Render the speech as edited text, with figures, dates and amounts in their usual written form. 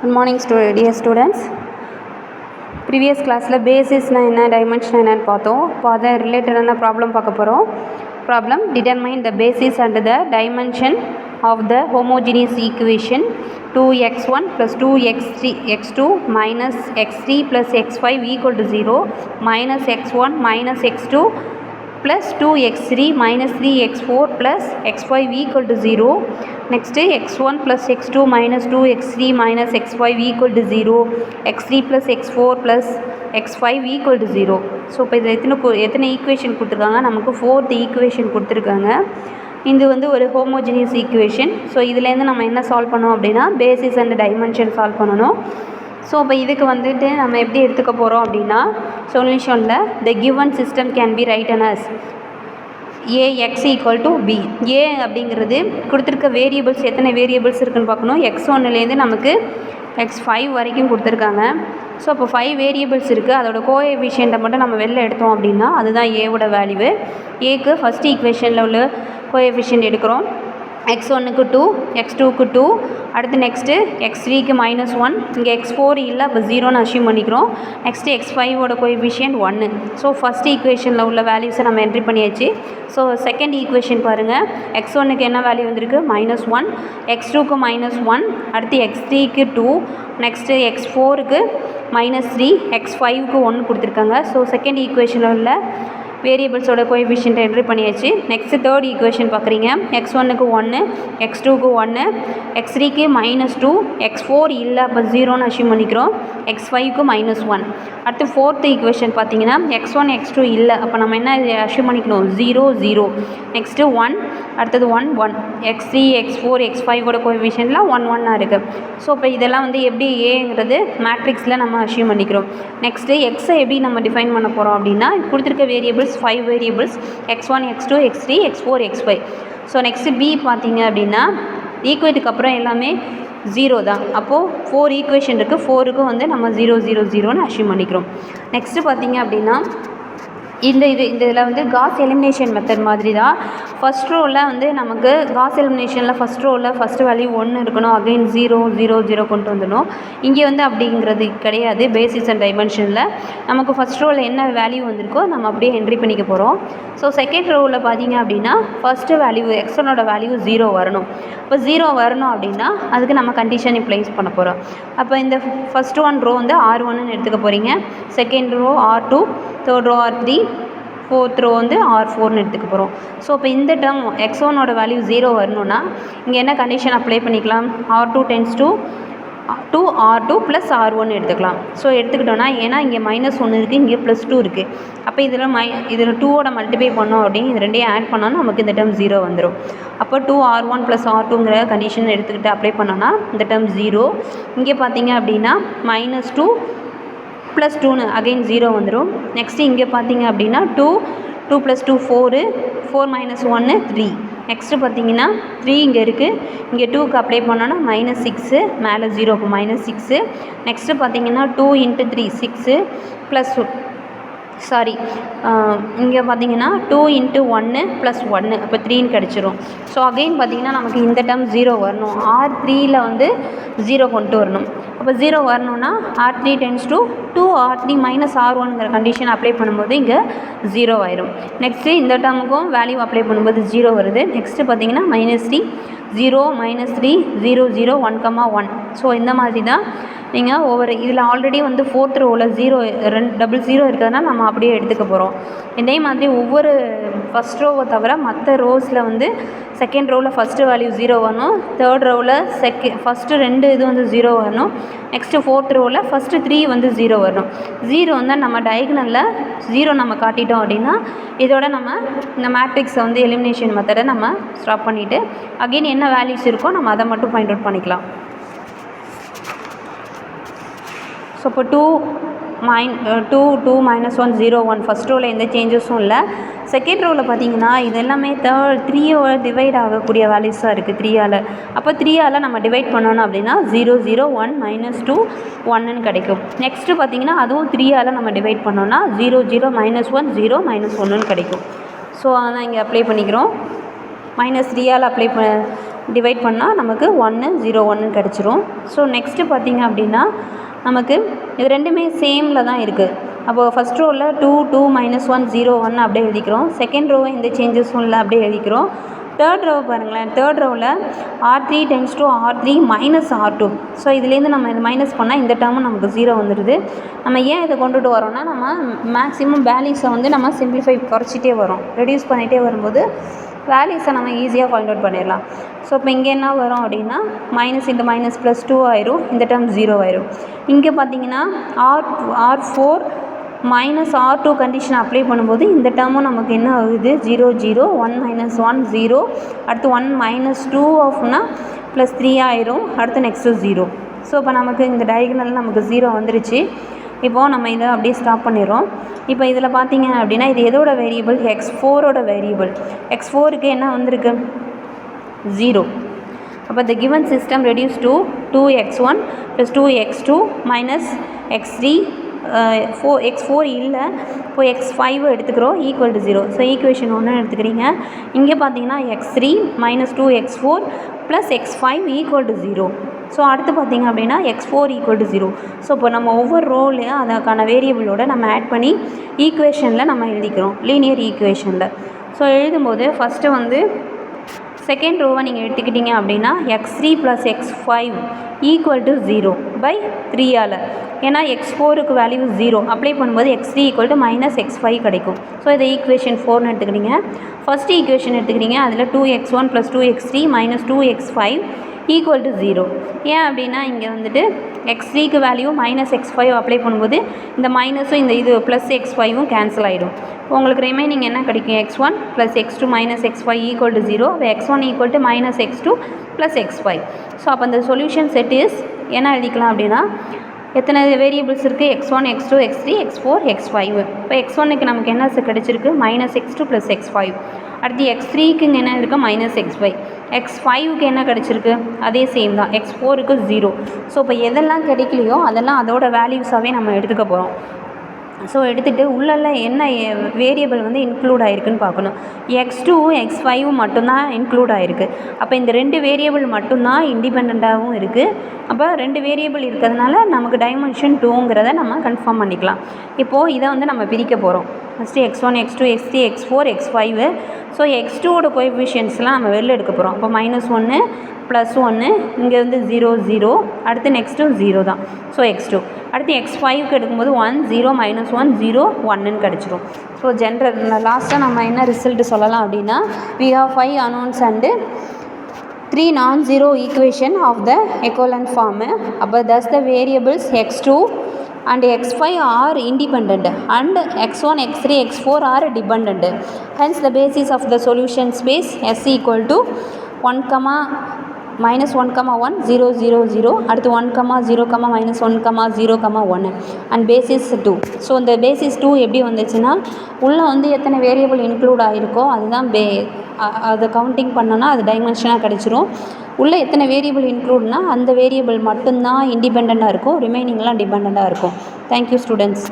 Good morning, dear students. Previous class basis na dimension na பார்த்தோம். இப்போ அதை ரிலேட்டடான ப்ராப்ளம் பார்க்க போகிறோம். Problem determine the basis and the dimension of the homogeneous equation 2x1 plus 2x2 minus x3 plus x5 equal to 0 minus x1 minus x2 plus 2x3 minus 3x4 plus x5 equal to 0. Next x1 plus x2 minus 2x3 minus x5 equal to 0. x3 plus x4 plus x5 equal to 0. So இப்போ இது எத்தனை equation கொடுத்துருக்காங்க? நமக்கு 4th equation கொடுத்துருக்காங்க. இது வந்து ஒரு homogeneous equation. So இதுலேருந்து நம்ம என்ன சால்வ் பண்ணோம் அப்படின்னா பேசிஸ் அண்ட் டைமென்ஷன் சால்வ் பண்ணணும். ஸோ இப்போ இதுக்கு வந்துட்டு நம்ம எப்படி எடுத்துக்க போகிறோம் அப்படின்னா சொல்யூஷனில் the given system can be written as AX equal to B. A அப்படிங்கிறது கொடுத்துருக்க வேரியபிள்ஸ் எத்தனை வேரியபிள்ஸ் இருக்குதுன்னு பார்க்கணும். x1லேருந்து நமக்கு x5 வரைக்கும் கொடுத்துருக்காங்க. ஸோ அப்போ 5 வேரியபிள்ஸ் இருக்குது. அதோட கோஎஃபிஷியண்ட்டை மட்டும் நம்ம வெளில எடுத்தோம் அப்படின்னா அதுதான் ஏவோட வேல்யூ. ஏக்கு ஃபஸ்ட் ஈக்குவேஷனில் உள்ள கோஎஃபிஷியன்ட் எடுக்கிறோம். x1க்கு 2, x2க்கு 2, அடுத்து நெக்ஸ்ட்டு x3க்கு -1, இங்கே x4 இல்லை, அப்போ 0ன்னு அஷ்யூம் பண்ணிக்கிறோம். நெக்ஸ்ட்டு x5ஓட கோஎஃபிஷியன்ட் 1. ஸோ ஃபஸ்ட் ஈக்குவேஷனில் உள்ள வேல்யூஸை நம்ம என்ட்ரி பண்ணியாச்சு. ஸோ செகண்ட் ஈக்குவேஷன் பாருங்கள். x1க்கு என்ன வேல்யூ வந்திருக்கு? -1, x2க்கு -1, அடுத்து x3க்கு 2, நெக்ஸ்ட்டு x4க்கு -3, x5க்கு 1 கொடுத்துருக்காங்க. ஸோ செகண்ட் ஈக்குவேஷனில் உள்ள வேரியபிள்ஸோட கோஎஃபிஷியன்ட் என்ட்ரி பண்ணியாச்சு. நெக்ஸ்ட்டு தேர்ட் ஈக்குவேஷன் பார்க்குறீங்க. x1க்கு 1, x2க்கு 1, x3க்கு -2, x4 இல்லை, அப்போ 0ன்னு அஷ்யூம் பண்ணிக்கிறோம். x5க்கு -1. அடுத்து ஃபோர்த் ஈக்குவேஷன் பார்த்தீங்கன்னா x1 x2 இல்லை, அப்போ நம்ம என்ன அஷ்யூம் பண்ணிக்கணும்? 0 0. நெக்ஸ்ட்டு 1, அடுத்தது 1 1, x3 x4 x5ஓட கோஎஃபிஷியன்ட்டில் 1 1 இருக்குது. ஸோ இப்போ இதெல்லாம் வந்து எப்படி ஏங்கிறது மேட்ரிக்ஸில் நம்ம அஷ்யூம் பண்ணிக்கிறோம். நெக்ஸ்ட்டு எக்ஸை எப்படி நம்ம டிஃபைன் பண்ண போகிறோம் அப்படின்னா கொடுத்துருக்க variables 5 variables x1 x2 x3 x4 x5. So next B பார்த்தீங்க அப்படின்னா ஈக்குவேட்டுக்கு அப்புறம் எல்லாமே 0 தான். அப்போது 4 ஈக்குவேஷன் இருக்குது. 4க்கும் வந்து நம்ம 0 0 0ன்னு அஷ்யூம் பண்ணிக்கிறோம். நெக்ஸ்ட்டு பார்த்தீங்க அப்படின்னா இதில் வந்து காஸ் எலிமினேஷன் மெத்தட் மாதிரி தான். ஃபஸ்ட் ரோவில் வந்து நமக்கு காஸ் எலிமினேஷனில் ஃபஸ்ட் ரோவில் ஃபஸ்ட்டு வேல்யூ 1 இருக்கணும், அகைன் 0 0 0 கொண்டு வந்துடணும். இங்கே வந்து அப்படிங்கிறது கிடையாது. பேசிஸ் அண்ட் டைமென்ஷனில் நமக்கு ஃபஸ்ட் ரோவில் என்ன வேல்யூ வந்திருக்கோ நம்ம அப்படியே என்ட்ரி பண்ணிக்க போகிறோம். ஸோ செகண்ட் ரோவில் பார்த்தீங்க அப்படின்னா ஃபஸ்ட்டு வேல்யூ x1ஓட வேல்யூ 0 வரணும். இப்போ 0 வரணும் அப்படின்னா அதுக்கு நம்ம கண்டிஷனை ப்ளேஸ் பண்ண போகிறோம். அப்போ இந்த ஃபஸ்ட் ஒன் ரோ வந்து R1ன்னு எடுத்துக்க போகிறீங்க. Second row R2, third row R3, fourth row வந்து R4ன்னு எடுத்துக்க போகிறோம். ஸோ இப்போ இந்த டேர்ம் x1ஓட வேல்யூ 0 வரணும்னா இங்கே என்ன கண்டிஷன் அப்ளை பண்ணிக்கலாம்? R2 → 2 R2 + R1 எடுத்துக்கலாம். ஸோ எடுத்துக்கிட்டோன்னா ஏன்னா இங்கே -1 இருக்குது, இங்கே +2 இருக்குது. அப்போ இதில் 2ஓட மல்டிப்ளை பண்ணோம் அப்படின்னு இது ரெண்டையும் ஆட் பண்ணோன்னா நமக்கு இந்த டேர்ம் 0 வந்துடும். அப்போ 2R1 + R2ங்கிற கண்டிஷன் எடுத்துக்கிட்டு அப்ளை பண்ணோன்னா இந்த டேர்ம் 0. இங்கே பார்த்தீங்க அப்படின்னா -2 + 2ன்னு அகைன் 0 வந்துடும். நெக்ஸ்ட்டு இங்கே பார்த்தீங்க அப்படின்னா 2 + 2 4, 4 - 1 3. நெக்ஸ்ட்டு பார்த்தீங்கன்னா 3 இங்கே இருக்குது. இங்கே 2க்கு அப்ளை பண்ணோன்னா -6, மேலே 0, அப்போ -6. நெக்ஸ்ட்டு பார்த்தீங்கன்னா 2 × 3 6 ப்ளஸ் இங்கே பார்த்தீங்கன்னா 2 × 1 + 1, அப்போ 3ன்னு கிடச்சிரும். ஸோ அகைன் பார்த்தீங்கன்னா நமக்கு இந்த டேர்ம் 0 வரணும். R3ல் வந்து 0 கொண்டு வரணும். அப்போ 0 வரணும்னா R3 → 2R3 - R1ங்கிற கண்டிஷன் அப்ளை பண்ணும்போது இங்கே 0 ஆயிரும். நெக்ஸ்ட்டு இந்த டேர்முக்கும் வேல்யூ அப்ளை பண்ணும்போது 0 வருது. நெக்ஸ்ட்டு பார்த்தீங்கன்னா -3 0 -3 0 0 1 1. ஸோ இந்த மாதிரி தான் நீங்கள் ஒவ்வொரு இதில் ஆல்ரெடி வந்து ஃபோர்த் ரோவில் 0 0 இருக்கிறதுனால நம்ம அப்படியே எடுத்துக்க போகிறோம். இதே மாதிரி ஒவ்வொரு ஃபஸ்ட் ரோவை தவிர மற்ற ரோஸில் வந்து செகண்ட் ரோவில் ஃபஸ்ட்டு வேல்யூ 0 வரணும், தேர்ட் ரோவில் ஃபஸ்ட்டு 2 இது வந்து 0 வரணும். நெக்ஸ்ட்டு ஃபோர்த் ரோவில் ஃபஸ்ட்டு 3 வந்து 0 வரணும். 0 வந்து நம்ம டயகனலில் 0 நம்ம காட்டிட்டோம் அப்படின்னா இதோட நம்ம இந்த மேட்ரிக்ஸை வந்து எலிமினேஷன் மெத்தடை நம்ம ஸ்டாப் பண்ணிவிட்டு அகெயின் என்ன வேல்யூஸ் இருக்கோ நம்ம அதை மட்டும் ஃபைண்ட் அவுட் பண்ணிக்கலாம். ஸோ இப்போ 2 2 -1 0 1 ஃபஸ்ட் ரோவில் எந்த சேஞ்சஸும் இல்லை. செகண்ட் ரோவில் பார்த்தீங்கன்னா இது எல்லாமே 3 டிவைட் ஆகக்கூடிய வேல்யூஸாக இருக்குது 3ஆல். அப்போ 3ஆல் நம்ம டிவைட் பண்ணோன்னா அப்படின்னா 0 0 1 -2 1ன்னு கிடைக்கும். நெக்ஸ்ட்டு பார்த்தீங்கன்னா அதுவும் 3ஆல் நம்ம டிவைட் பண்ணோன்னா 0 0 -1 0 -1ன்னு கிடைக்கும். ஸோ அதான் இங்கே அப்ளை பண்ணிக்கிறோம். -3ஆல் அப்ளை டிவைட் பண்ணால் நமக்கு 1 0 1 கிடச்சிரும். ஸோ நெக்ஸ்ட்டு பார்த்திங்க அப்படின்னா நமக்கு இது ரெண்டுமே சேமில் தான் இருக்குது. அப்போது ஃபஸ்ட் ரோவில் 2 2 -1 0 1 அப்படியே எழுதிக்கிறோம். செகண்ட் ரோவை எந்த சேஞ்சஸும் இல்லை அப்படியே எழுதிக்கிறோம். தேர்ட் ரோவை பாருங்களேன். தேர்ட் ரோவில் R3 times two R3 minus R2. So இதுலேருந்து நம்ம இது மைனஸ் பண்ணால் இந்த டேர்மும் நமக்கு 0 வந்துடுது. நம்ம ஏன் இதை கொண்டுட்டு வரோம்னா நம்ம மேக்ஸிமம் வேல்யூஸை வந்து நம்ம சிம்பிளிஃபை குறைச்சிட்டே வரோம். ரெடியூஸ் பண்ணிகிட்டே வரும்போது வேல்யூஸை நம்ம ஈஸியாக ஃபைண்ட் அவுட் பண்ணிடலாம். ஸோ இப்போ இங்கே என்ன வரும் அப்படின்னா மைனஸ் இந்த மைனஸ் ப்ளஸ் 2 ஆயிரும். இந்த டேர்ம் 0 ஆயிரும். இங்கே பார்த்தீங்கன்னா R4 minus R2 condition apply பண்ணும்போது இந்த டேர்மும் நமக்கு என்ன ஆகுது 0 0 1 - 1 0. அடுத்து 1 - 2 ஆஃப்னா ப்ளஸ் 3 ஆயிரும். அடுத்து நெக்ஸ்ட்டு 0. ஸோ இப்போ நமக்கு இந்த டயகனல் நமக்கு 0 வந்துருச்சு. இப்போது நம்ம இதை அப்படியே ஸ்டாப் பண்ணிடுறோம். இப்போ இதில் பார்த்தீங்க அப்படின்னா இது எதோட வேரியபிள்? x4ஓட வேரியபிள். x4க்கு என்ன வந்திருக்கு 0. அப்போ the given system reduced to 2x1 plus 2x2 minus x3 x4 இல்லை. இப்போ x5 எடுத்துக்கிறோம் ஈக்குவல் டு 0. ஸோ ஈக்குவேஷன் 1 எடுத்துக்கிறீங்க. இங்கே பார்த்தீங்கன்னா x3 minus 2x4 plus x5 equal to 0. So அடுத்து பார்த்திங்க அப்படின்னா x4 ஈக்குவல் டு 0. ஸோ இப்போ நம்ம ஒவ்வொரு ரோலையும் அதுக்கான வேரியபிளோட நம்ம ஆட் பண்ணி ஈக்குவேஷனில் நம்ம எழுதிக்கிறோம் லீனியர் ஈக்குவேஷனில். ஸோ எழுதும்போது ஃபஸ்ட்டு வந்து செகண்ட் ரோவை நீங்கள் எடுத்துக்கிட்டிங்க அப்படின்னா x3 + x5 equal to 0 by 3ஆல். ஏன்னா x4க்கு வேல்யூ 0 அப்ளை பண்ணும்போது x3 equal to minus x5 கிடைக்கும். ஸோ இதை ஈக்குவேஷன் 4ன்னு எடுத்துக்கிட்டிங்க. ஃபஸ்ட் ஈக்குவேஷன் எடுத்துக்கிட்டிங்க. அதில் 2x1 + 2x3 - 2x5 equal to 0. ஏன் அப்படின்னா இங்கே வந்துட்டு x3க்கு வேல்யூ மைனஸ் x5 அப்ளை பண்ணும்போது இந்த மைனஸும் இந்த இது ப்ளஸ் x5ம் கேன்சல் ஆகிடும். உங்களுக்கு ரிமைனிங் என்ன கிடைக்கும்? x1 + x2 - x5 equal to 0. x1 equal to minus x2 plus x5. So அப்போ அந்த சொல்யூஷன் செட் இஸ் என்ன எழுதிக்கலாம் அப்படின்னா எத்தனை வேரியபிள்ஸ் இருக்குது? x1 x2 x3 x4 x5. இப்போ x1க்கு நமக்கு என்ன கிடைச்சிருக்கு? Minus x2 plus x5. அடுத்து x3க்கு இங்கே என்ன இருக்குது? Minus x5. x5க்கு என்ன கிடச்சிருக்கு? அதே சேம் தான். x4க்கு 0. ஸோ இப்போ எதெல்லாம் கிடைக்கலையோ அதெல்லாம் அதோட வேல்யூஸாகவே நம்ம எடுத்துக்க போகிறோம். ஸோ எடுத்துகிட்டு உள்ளெல்லாம் என்ன வேரியபிள் வந்து இன்க்ளூட் ஆகிருக்குன்னு பார்க்கணும். x2 x5 மட்டும்தான் இன்க்ளூட் ஆகிருக்கு. அப்போ இந்த 2 வேரியபிள் மட்டும்தான் இண்டிபெண்ட்டாகவும் இருக்குது. அப்போ 2 வேரியபிள் இருக்கிறதுனால நமக்கு டைமென்ஷன் 2ங்கிறத நம்ம கன்ஃபார்ம் பண்ணிக்கலாம். இப்போது இதை வந்து நம்ம பிரிக்க போகிறோம். First x1 x2 x3 x4 x5. So x2ஓட கோஎஃபிஷியன்ட்ஸ்லாம் நம்ம வெளில எடுக்க போகிறோம். அப்போ -1 +1 இங்கே வந்து 0 0. அடுத்து நெக்ஸ்ட்டு 0 தான். So x2. அடுத்து x5க்கு எடுக்கும்போது 1 0 -1 0 1ன்னு கிடச்சிரும். ஸோ லாஸ்ட்டாக நம்ம என்ன ரிசல்ட் சொல்லலாம் அப்படின்னா we have 5 unknowns and 3 non-zero equation of the equivalent form. அப்போ thus the variables x2 and x5 are independent and x1 x3 x4 are dependent. Hence the basis of the solution space S equal to 1, -1, 1 0 0 0. அடுத்து 1, 0, -1, 0, 1 and basis 2. So இந்த basis 2 எப்படி வந்துச்சுன்னா உள்ளே வந்து எத்தனை variable include ஆகிருக்கோ அதுதான் அதை கவுண்டிங் பண்ணோன்னா அது டைமென்ஷனாக கிடச்சிரும். உள்ளே எத்தனை வேரியபிள் இன்க்ளூட்னா அந்த வேரியபிள் மட்டும்தான் இண்டிபெண்ட்டாக இருக்கும். ரிமைனிங்லாம் டிபெண்ட்டாக இருக்கும். Thank you students.